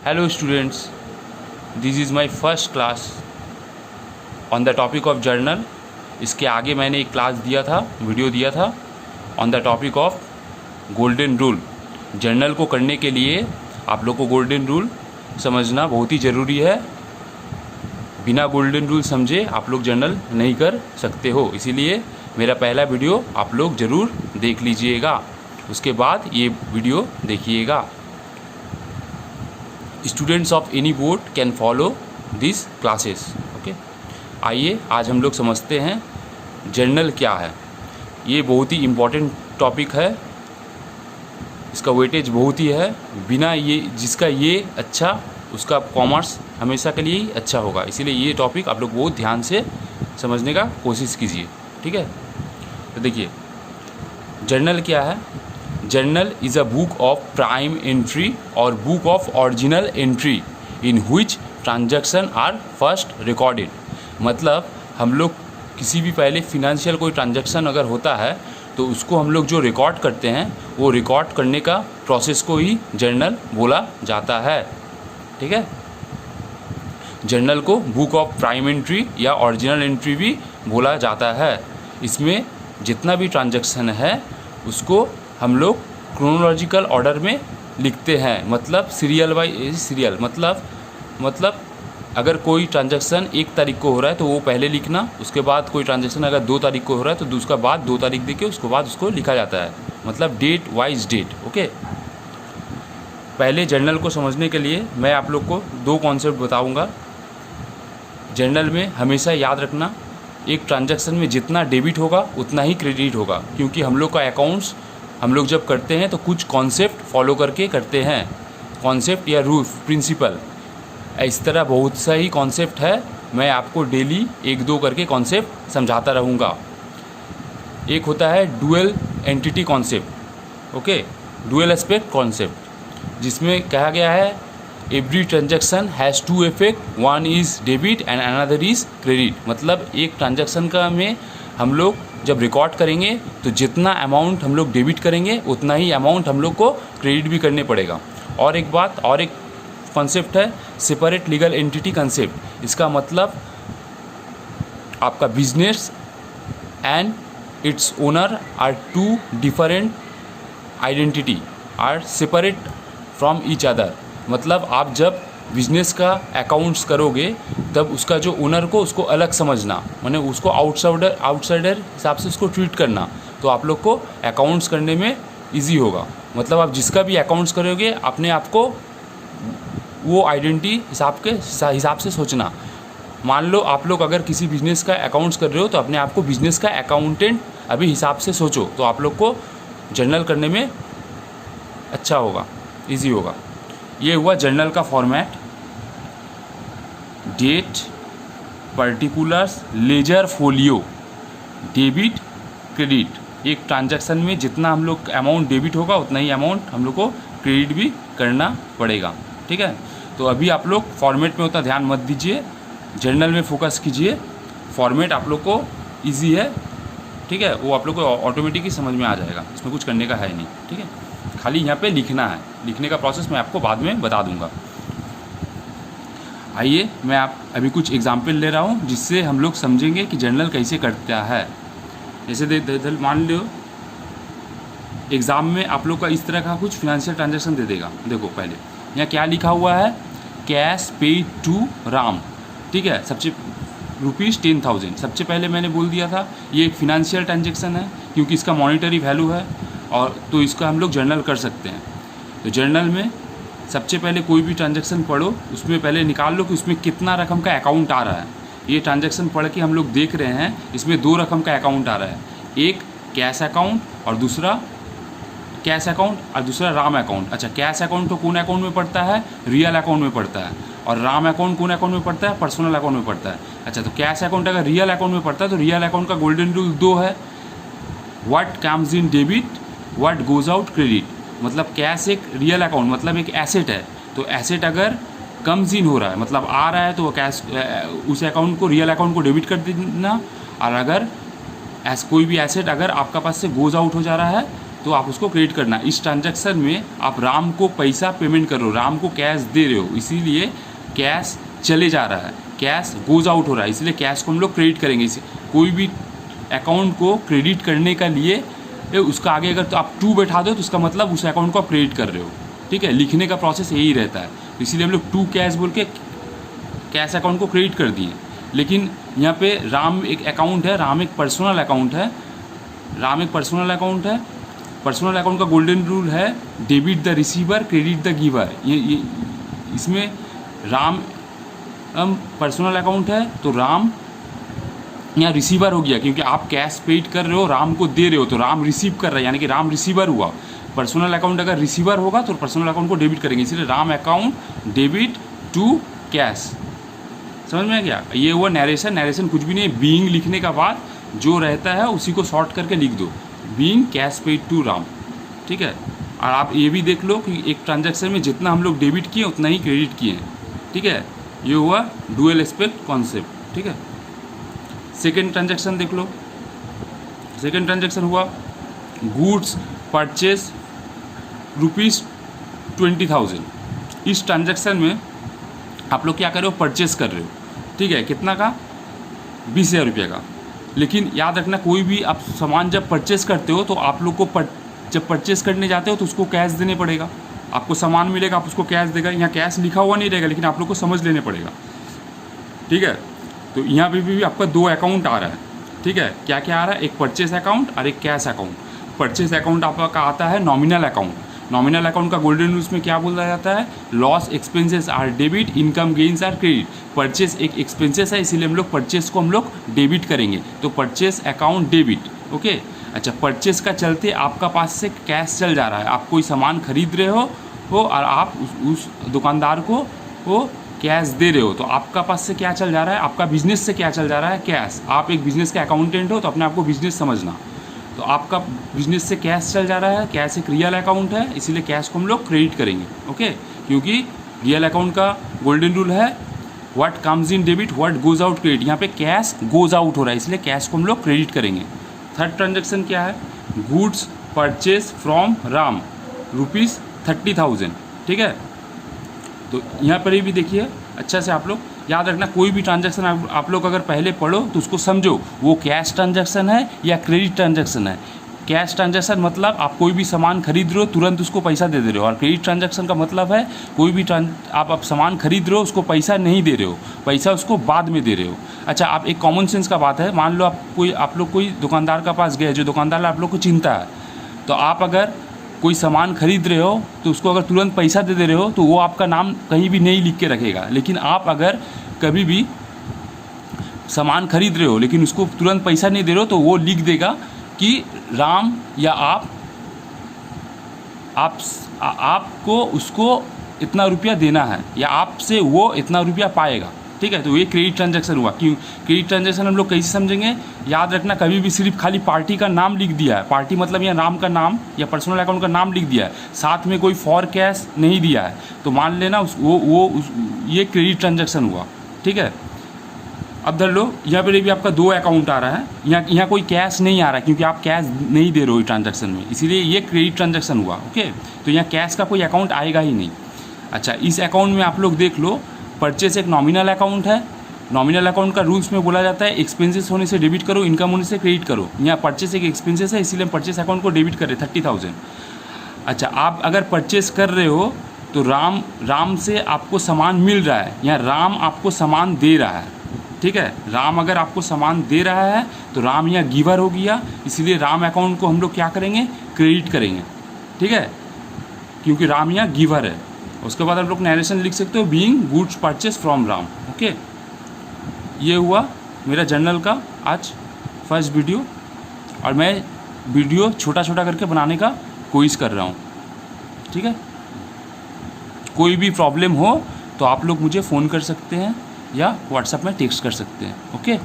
Hello students, this is my first class on the topic of journal. इसके आगे मैंने एक क्लास दिया था, वीडियो दिया था on the topic of golden rule. Journal को करने के लिए आप लोग को गोल्डन रूल समझना बहुत ही ज़रूरी है। बिना गोल्डन रूल समझे आप लोग जर्नल नहीं कर सकते हो, इसीलिए मेरा पहला वीडियो आप लोग ज़रूर देख लीजिएगा, उसके बाद ये वीडियो देखिएगा। Students of any board can follow this classes. Okay, आइए आज हम लोग समझते हैं जर्नल क्या है। ये बहुत ही इम्पॉर्टेंट टॉपिक है, इसका वेटेज बहुत ही है। बिना ये जिसका ये अच्छा, उसका कॉमर्स हमेशा के लिए ही अच्छा होगा, इसीलिए ये टॉपिक आप लोग बहुत ध्यान से समझने का कोशिश कीजिए। ठीक है, तो देखिए जर्नल क्या है। Journal is a book of prime entry और book of original entry in which transaction are first recorded. मतलब हम लोग किसी भी पहले फिनेंशियल कोई ट्रांजैक्शन अगर होता है तो उसको हम लोग जो रिकॉर्ड करते हैं, वो रिकॉर्ड करने का प्रोसेस को ही जर्नल बोला जाता है। ठीक है, जर्नल को बुक ऑफ प्राइम एंट्री या ओरिजिनल एंट्री भी बोला जाता है। इसमें जितना भी ट्रांजैक्शन है उसको हम लोग क्रोनोलॉजिकल ऑर्डर में लिखते हैं, मतलब सीरियल बाय सीरियल। मतलब अगर कोई ट्रांजैक्शन 1 तारीख को हो रहा है तो वो पहले लिखना, उसके बाद कोई ट्रांजैक्शन अगर 2 तारीख को हो रहा है तो उसका बाद 2 तारीख देके उसके बाद उसको लिखा जाता है, मतलब डेट वाइज डेट। ओके, पहले जर्नल को समझने के लिए मैं आप लोग को 2 कॉन्सेप्ट बताऊंगा। जर्नल में हमेशा याद रखना, एक ट्रांजैक्शन में जितना डेबिट होगा उतना ही क्रेडिट होगा, क्योंकि हम लोग का अकाउंट्स हम लोग जब करते हैं तो कुछ कॉन्सेप्ट फॉलो करके करते हैं, कॉन्सेप्ट या रूल प्रिंसिपल। इस तरह बहुत सा ही कॉन्सेप्ट है, मैं आपको डेली 1-2 करके कॉन्सेप्ट समझाता रहूँगा। एक होता है dual entity concept. Okay, dual aspect concept, जिसमें कहा गया है every transaction has 2 effect, one is debit and another is credit. मतलब एक ट्रांजैक्शन का में हम लोग जब रिकॉर्ड करेंगे तो जितना अमाउंट हम लोग डेबिट करेंगे उतना ही अमाउंट हम लोग को क्रेडिट भी करने पड़ेगा। और एक बात, और एक कॉन्सेप्ट है सेपरेट लीगल एंटिटी कॉन्सेप्ट। इसका मतलब आपका business and its owner are 2 different identity are separate from each other. मतलब आप जब बिजनेस का अकाउंट्स करोगे तब उसका जो ओनर को उसको अलग समझना, माने उसको आउटसाइडर हिसाब से उसको ट्रीट करना, तो आप लोग को अकाउंट्स करने में इजी होगा। मतलब आप जिसका भी अकाउंट्स करोगे अपने आप को वो आइडेंटिटी हिसाब से सोचना। मान लो आप लोग अगर किसी बिजनेस का अकाउंट्स कर रहे हो तो अपने आप को बिजनेस का अकाउंटेंट अभी हिसाब से सोचो, तो आप लोग को जर्नल करने में अच्छा होगा, ईजी होगा। ये हुआ जर्नल का format. Date, particulars, ledger folio, debit, credit. एक ट्रांजैक्शन में जितना हम लोग अमाउंट डेबिट होगा उतना ही अमाउंट हम लोग को क्रेडिट भी करना पड़ेगा। ठीक है, तो अभी आप लोग फॉर्मेट में उतना ध्यान मत दीजिए, जर्नल में फोकस कीजिए। फॉर्मेट आप लोग को इजी है, ठीक है, वो आप लोग को ऑटोमेटिकली समझ में आ जाएगा, इसमें कुछ करने का है नहीं। ठीक है, खाली यहाँ पे लिखना है, लिखने का प्रोसेस मैं आपको बाद में बता दूंगा। आइए मैं आप अभी कुछ एग्जाम्पल ले रहा हूँ जिससे हम लोग समझेंगे कि जर्नल कैसे करता है। जैसे मान लो एग्ज़ाम में आप लोग का इस तरह का कुछ फिनेंशियल ट्रांजैक्शन दे देगा। देखो पहले यहाँ क्या लिखा हुआ है, कैश पेड टू राम। ठीक है, सबसे ₹10,000। सबसे पहले मैंने बोल दिया था ये एक फिनेंशियल ट्रांजैक्शन है, क्योंकि इसका मॉनिटरी वैल्यू है और तो इसका हम लोग जर्नल कर सकते हैं। तो जर्नल में सबसे पहले कोई भी ट्रांजैक्शन पढ़ो, उसमें पहले निकाल लो कि उसमें कितना रकम का अकाउंट आ रहा है। ये ट्रांजैक्शन पढ़ के हम लोग देख रहे हैं इसमें 2 रकम का अकाउंट आ रहा है, एक कैश अकाउंट और दूसरा राम अकाउंट। अच्छा, कैश अकाउंट तो कौन अकाउंट में पड़ता है, रियल अकाउंट में पड़ता है, और राम अकाउंट कौन अकाउंट में पड़ता है, पर्सनल अकाउंट में पड़ता है। अच्छा, तो कैश अकाउंट अगर रियल अकाउंट में पड़ता है तो रियल अकाउंट का गोल्डन रूल 2 है, what comes in debit, what goes out credit. मतलब कैश एक रियल अकाउंट, मतलब एक एसेट है, तो एसेट अगर कम्स इन हो रहा है मतलब आ रहा है तो वो कैश उस अकाउंट को, रियल अकाउंट को डेबिट कर देना। और अगर कोई भी एसेट अगर आपका पास से गोज आउट हो जा रहा है तो आप उसको क्रेडिट करना। इस ट्रांजैक्शन में आप राम को पैसा पेमेंट कर रहे हो, राम को कैश दे रहे हो, इसीलिए कैश चले जा रहा है, कैश गोज आउट हो रहा है, इसलिए कैश को हम लोग क्रेडिट करेंगे। इसे कोई भी अकाउंट को क्रेडिट करने का लिए उसका आगे अगर तो आप टू बैठा दो तो उसका मतलब उस अकाउंट को आप क्रेडिट कर रहे हो, ठीक है। लिखने का प्रोसेस यही रहता है, तो इसीलिए हम लोग टू कैश बोल के कैश अकाउंट को क्रेडिट कर दिए। लेकिन यहाँ पे राम एक अकाउंट है, राम एक पर्सनल अकाउंट है, राम एक पर्सनल अकाउंट है। पर्सनल अकाउंट का गोल्डन रूल है debit the receiver credit the giver. ये इसमें राम पर्सनल अकाउंट है तो राम यहाँ रिसीवर हो गया, क्योंकि आप कैश पेड कर रहे हो, राम को दे रहे हो, तो राम रिसीव कर रहा है, यानी कि राम रिसीवर हुआ। पर्सनल अकाउंट अगर रिसीवर होगा तो पर्सनल अकाउंट को डेबिट करेंगे, इसलिए Ram account debit to cash. समझ में आ गया? ये हुआ नरेशन। नरेशन कुछ भी नहीं है, बीइंग लिखने का बाद जो रहता है उसी को शॉर्ट करके लिख दो, being cash paid to Ram, ठीक है। और आप ये भी देख लो कि एक ट्रांजैक्शन में जितना हम लोग डेबिट किए उतना ही क्रेडिट किए हैं, ठीक है। ये हुआ डुअल एस्पेक्ट कॉन्सेप्ट, ठीक है। सेकेंड ट्रांजैक्शन देख लो। सेकेंड ट्रांजैक्शन हुआ गुड्स परचेज ₹20,000। इस ट्रांजैक्शन में आप लोग क्या कर रहे हो, परचेस कर रहे हो, ठीक है। कितना का? 20,000 रुपये का। लेकिन याद रखना, कोई भी आप सामान जब परचेस करते हो तो आप लोग को जब परचेस करने जाते हो तो उसको कैश देने पड़ेगा। आपको सामान मिलेगा, आप उसको कैश देगा। यहाँ कैश लिखा हुआ नहीं रहेगा, लेकिन आप लोग को समझ लेने पड़ेगा, ठीक है। तो यहाँ पे भी आपका दो अकाउंट आ रहा है, ठीक है। क्या क्या आ रहा है? एक परचेस अकाउंट और एक कैश अकाउंट। परचेस अकाउंट आपका आता है नॉमिनल अकाउंट। नॉमिनल अकाउंट का गोल्डन रूल्स में क्या बोला जाता है? Loss expenses are debit, income gains are credit. Purchase एक एक्सपेंसेस है, इसीलिए हम लोग परचेस को हम लोग डेबिट करेंगे, तो परचेस अकाउंट डेबिट, ओके। अच्छा, परचेस का चलते आपका पास से कैश चल जा रहा है, आप कोई सामान खरीद रहे हो और आप उस दुकानदार को वो कैश दे रहे हो, तो आपका पास से क्या चल जा रहा है? आपका बिजनेस से क्या चल जा रहा है? कैश। आप एक बिजनेस के अकाउंटेंट हो तो अपने आप को बिजनेस समझना, तो आपका बिजनेस से कैश चल जा रहा है। कैश एक रियल अकाउंट है, इसीलिए कैश को हम लोग क्रेडिट करेंगे, ओके। क्योंकि रियल अकाउंट का गोल्डन रूल है what comes in debit what goes out credit. यहाँ पे कैश गोज आउट हो रहा है, इसलिए कैश को हम लोग क्रेडिट करेंगे। थर्ड ट्रांजेक्शन क्या है? गुड्स परचेज फ्रॉम राम ₹30,000, ठीक है। तो यहाँ पर भी देखिए अच्छा से, आप लोग याद रखना, कोई भी ट्रांजैक्शन आप लोग अगर पहले पढ़ो तो उसको समझो वो कैश ट्रांजैक्शन है या क्रेडिट ट्रांजैक्शन है। कैश ट्रांजैक्शन मतलब आप कोई भी सामान खरीद रहे हो, तुरंत उसको पैसा दे दे रहे हो, और क्रेडिट ट्रांजैक्शन का मतलब है कोई भी आप सामान खरीद रहे हो, उसको पैसा नहीं दे रहे हो, पैसा उसको बाद में दे रहे हो। अच्छा, आप एक कॉमन सेंस का बात है, मान लो आप लोग कोई दुकानदार के पास गए, जो दुकानदार आप लोग को चिंता है, तो आप अगर कोई सामान खरीद रहे हो तो उसको अगर तुरंत पैसा दे रहे हो तो वो आपका नाम कहीं भी नहीं लिख के रखेगा। लेकिन आप अगर कभी भी सामान खरीद रहे हो लेकिन उसको तुरंत पैसा नहीं दे रहे हो तो वो लिख देगा कि राम या आपको उसको इतना रुपया देना है, या आपसे वो इतना रुपया पाएगा, ठीक है। तो ये क्रेडिट ट्रांजैक्शन हुआ। क्यों क्रेडिट ट्रांजैक्शन हम लोग कैसे समझेंगे? याद रखना, कभी भी सिर्फ खाली पार्टी का नाम लिख दिया है, पार्टी मतलब यहाँ राम का नाम या पर्सनल अकाउंट का नाम लिख दिया है, साथ में कोई फॉर कैश नहीं दिया है, तो मान लेना ये क्रेडिट ट्रांजैक्शन हुआ, ठीक है। अब धर लो, यहाँ पर भी आपका दो अकाउंट आ रहा है, यहाँ कोई कैश नहीं आ रहा है क्योंकि आप कैश नहीं दे रहे हो ट्रांजैक्शन में, इसीलिए ये क्रेडिट ट्रांजैक्शन हुआ, ओके। तो यहाँ कैश का कोई अकाउंट आएगा ही नहीं। अच्छा, इस अकाउंट में आप लोग देख लो, परचेस एक नॉमिनल अकाउंट है। नॉमिनल अकाउंट का रूल्स में बोला जाता है एक्सपेंसेस होने से डेबिट करो, इनकम होने से क्रेडिट करो। यहाँ परचेस एक एक्सपेंसेस है, इसीलिए हम परचेस अकाउंट को डेबिट कर रहे 30,000। अच्छा, आप अगर परचेस कर रहे हो तो राम से आपको सामान मिल रहा है, यहाँ राम आपको सामान दे रहा है, ठीक है। राम अगर आपको सामान दे रहा है तो राम यहाँ गिवर हो गया, इसीलिए राम अकाउंट को हम लोग क्या करेंगे? क्रेडिट करेंगे, ठीक है, क्योंकि राम यहाँ गिवर है। उसके बाद आप लोग नरेशन लिख सकते हो, being goods purchase from Ram, okay. ये हुआ मेरा जर्नल का आज फर्स्ट वीडियो, और मैं वीडियो छोटा छोटा करके बनाने का कोशिश कर रहा हूँ, ठीक है। कोई भी प्रॉब्लम हो तो आप लोग मुझे फ़ोन कर सकते हैं या व्हाट्सएप में टेक्स्ट कर सकते हैं, ओके।